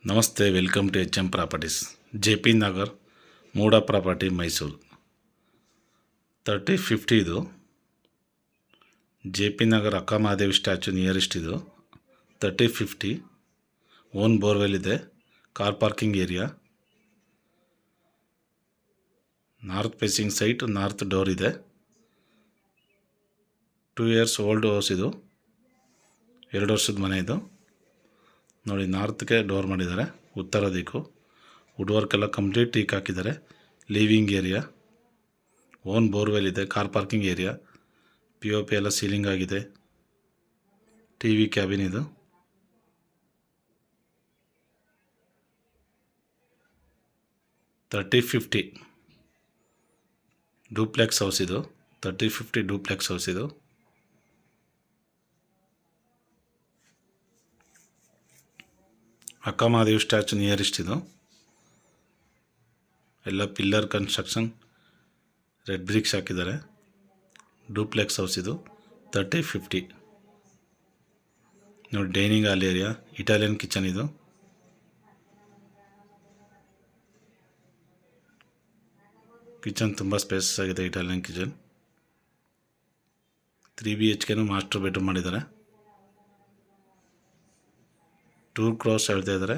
ನಮಸ್ತೆ, welcome to HM properties. JP Nagar MUDA property, Mysuru. 3050 ಇದು. JP Nagar ಅಕ್ಕ ಮಹಾದೇವಿ ಸ್ಟ್ಯಾಚು ನಿಯರೆಸ್ಟ್ ಇದು. 3050 ಓನ್ ಬೋರ್ವೆಲ್ ಇದೆ. Car parking area, north facing site, north door ಇದೆ. 2 years old house ಇದು. 2 ವರ್ಷದ ಮನೆ ಇದು. ನೋಡಿ, ನಾರ್ತ್ಗೆ ಡೋರ್ ಮಾಡಿದ್ದಾರೆ, ಉತ್ತರ ದಿಕ್ಕು. ವುಡ್ ವರ್ಕ್ ಎಲ್ಲ ಕಂಪ್ಲೀಟ್ ಟೀಕ್ ಹಾಕಿದ್ದಾರೆ. ಲಿವಿಂಗ್ ಏರಿಯಾ, ಓನ್ ಬೋರ್ವೆಲ್ ಇದೆ. ಕಾರ್ ಪಾರ್ಕಿಂಗ್ ಏರಿಯಾ, POP ಎಲ್ಲ ಸೀಲಿಂಗ್ ಆಗಿದೆ. TV ಕ್ಯಾಬಿನ್ ಇದು. $3050 ಡೂಪ್ಲೆಕ್ಸ್ ಹೌಸ್ ಇದು. 3050 ಡೂಪ್ಲೆಕ್ಸ್ ಹೌಸ್ ಇದು. ಅಕ್ಕ ಮಹಾದೇವಿ ಸ್ಟ್ಯಾಚು ನಿಯರೆಸ್ಟ್ ಇದು. ಎಲ್ಲ ಪಿಲ್ಲರ್ ಕನ್ಸ್ಟ್ರಕ್ಷನ್, ರೆಡ್ ಬ್ರಿಕ್ಸ್ ಹಾಕಿದ್ದಾರೆ. ಡೂಪ್ಲೆಕ್ಸ್ ಹೌಸ್ ಇದು. 3050 ನೋಡಿ, dining hall area, Italian kitchen ಇದು. ಕಿಚನ್ ತುಂಬ ಸ್ಪೇಸಸ್ ಆಗಿದೆ. Italian kitchen. 3 BHK master bedroom ಮಾಡಿದ್ದಾರೆ. 2 crores ಹೇಳ್ತಾ ಇದ್ದಾರೆ,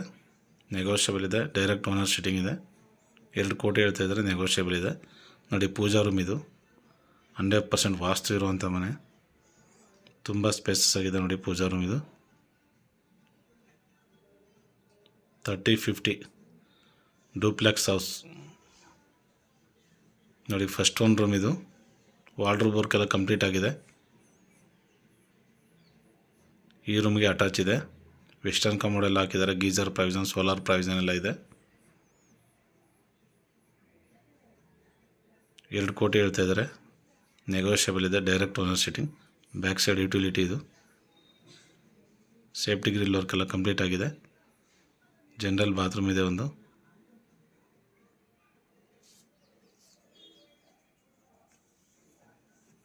ನೆಗೋಷಿಯಬಲ್ ಇದೆ. ಡೈರೆಕ್ಟ್ ಓನರ್ ಸಿಟ್ಟಿಂಗ್ ಇದೆ. 2 ಕೋಟಿ ಹೇಳ್ತಾ ಇದ್ದಾರೆ, ನೆಗೋಷಿಯಬಲ್ ಇದೆ. ನೋಡಿ, ಪೂಜಾ ರೂಮ್ ಇದು. 100% ವಾಸ್ತು ಇರುವಂಥ ಮನೆ. ತುಂಬ ಸ್ಪೇಸಸ್ ಆಗಿದೆ ನೋಡಿ, ಪೂಜಾ ರೂಮ್ ಇದು. 3050 ಡೂಪ್ಲೆಕ್ಸ್ ಹೌಸ್ ನೋಡಿ. ಫಸ್ಟ್ ಒನ್ ರೂಮ್ ಇದು. ವಾರ್ಡ್ರೋಬ್ ವರ್ಕ್ ಎಲ್ಲ ಕಂಪ್ಲೀಟ್ ಆಗಿದೆ. ಈ ರೂಮ್ಗೆ ಅಟ್ಯಾಚ್ ಇದೆ. ವೆಸ್ಟರ್ನ್ ಕಮೋಡ್ ಎಲ್ಲ ಹಾಕಿದ್ದಾರೆ. ಗೀಸರ್ ಪ್ರಾವಿಷನ್, ಸೋಲಾರ್ ಪ್ರಾವಿಷನ್ ಎಲ್ಲ ಇದೆ. 2 ಕೋಟಿ ಹೇಳ್ತಾ ಇದ್ದಾರೆ, ನೆಗೋಷಿಯಬಲ್ ಇದೆ. Direct owner sitting. Back side utility ಇದು. ಸೇಫ್ಟಿ ಗ್ರಿಲ್ ವರ್ಕ್ ಎಲ್ಲ ಕಂಪ್ಲೀಟ್ ಆಗಿದೆ. ಜನರಲ್ ಬಾತ್ರೂಮ್ ಇದೆ ಒಂದು.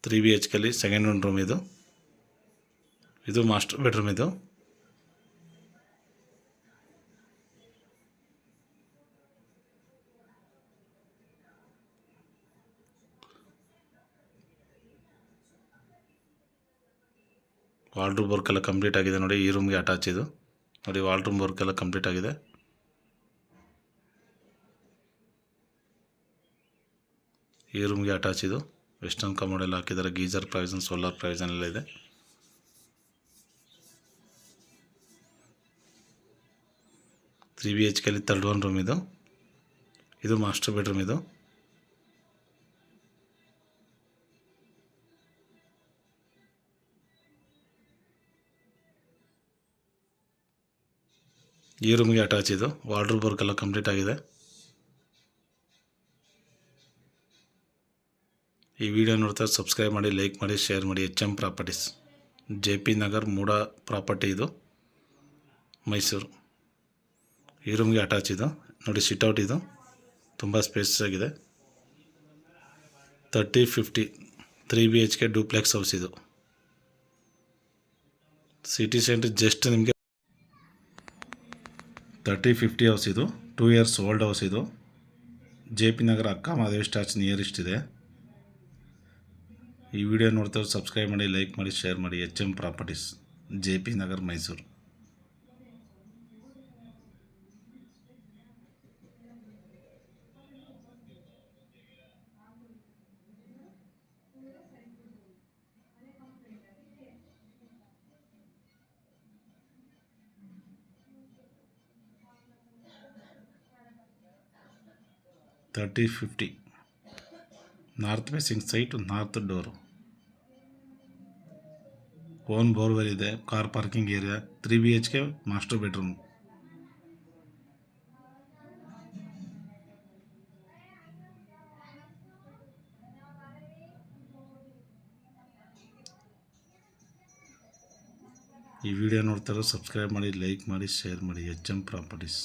Three BHK second one room ಇದು. ಇದು ಮಾಸ್ಟರ್ ಬೆಡ್ರೂಮ್ ಇದು. ವಾಲ್ಡ್ರೂಮ್ ವರ್ಕ್ ಎಲ್ಲ ಕಂಪ್ಲೀಟ್ ಆಗಿದೆ ನೋಡಿ. ಈ ರೂಮ್ಗೆ ಅಟ್ಯಾಚ್ ಇದು. ನೋಡಿ, ವಾಲ್ಡ್ರೂಮ್ ವರ್ಕ್ ಎಲ್ಲ ಕಂಪ್ಲೀಟ್ ಆಗಿದೆ. ಈ ರೂಮ್ಗೆ ಅಟ್ಯಾಚ್ ಇದು. ವೆಸ್ಟರ್ನ್ ಕಮೋಡ್ ಎಲ್ಲ ಹಾಕಿದ್ದಾರೆ. ಗೀಸರ್ ಪ್ರಾವಿಷನ್, ಸೋಲಾರ್ ಪ್ರಾವಿಷನ್ ಎಲ್ಲ ಇದೆ. 3 BHK ಥರ್ಡ್ ಒನ್ ರೂಮ್ ಇದು. ಇದು ಮಾಸ್ಟರ್ ಬೆಡ್ರೂಮ್ ಇದು. ಈ ರೂಮ್ಗೆ ಅಟ್ಯಾಚ್ ಇದು. ವಾರ್ಡ್ರೋಬ್ ವರ್ಕ್ ಎಲ್ಲ ಕಂಪ್ಲೀಟ್ ಆಗಿದೆ. ಈ ವಿಡಿಯೋ ನೋಡ್ತಾ ಸಬ್ಸ್ಕ್ರೈಬ್ ಮಾಡಿ, ಲೈಕ್ ಮಾಡಿ, ಶೇರ್ ಮಾಡಿ. HM properties, JP Nagar MUDA property ಇದು, ಮೈಸೂರು. ಈ ರೂಮ್ಗೆ ಅಟ್ಯಾಚ್ ಇದು. ನೋಡಿ, ಸಿಟ್ಔಟ್ ಇದು. ತುಂಬ ಸ್ಪೇಸಸ್ ಆಗಿದೆ. 3050 3 BHK ಡೂಪ್ಲೆಕ್ಸ್ ಹೌಸ್ ಇದು. ಸಿಟಿ ಸೆಂಟ್ರ್ ಜಸ್ಟ್ ನಿಮಗೆ 3050 ಹೌಸ್ ಇದು. 2 years ಓಲ್ಡ್ ಹೌಸ್ ಇದು. JP ನಗರ ಅಕ್ಕ ಮಹಾದೇವಿ ಸ್ಟ್ಯಾಚು ನಿಯರೆಸ್ಟ್ ಇದೆ. ಈ ವಿಡಿಯೋ ನೋಡ್ತಾ ಸಬ್ಸ್ಕ್ರೈಬ್ ಮಾಡಿ, ಲೈಕ್ ಮಾಡಿ, ಶೇರ್ ಮಾಡಿ. HM properties, JP Nagar, Mysuru. $3050 north facing site, north door. Own borewell ಇದೆ. Car parking area. 3 BHK master bedroom. ಈ ವಿಡಿಯೋ ನೋಡ್ತಾರೋ ಸಬ್ಸ್ಕ್ರೈಬ್ ಮಾಡಿ, ಲೈಕ್ ಮಾಡಿ, ಶೇರ್ ಮಾಡಿ. HM properties.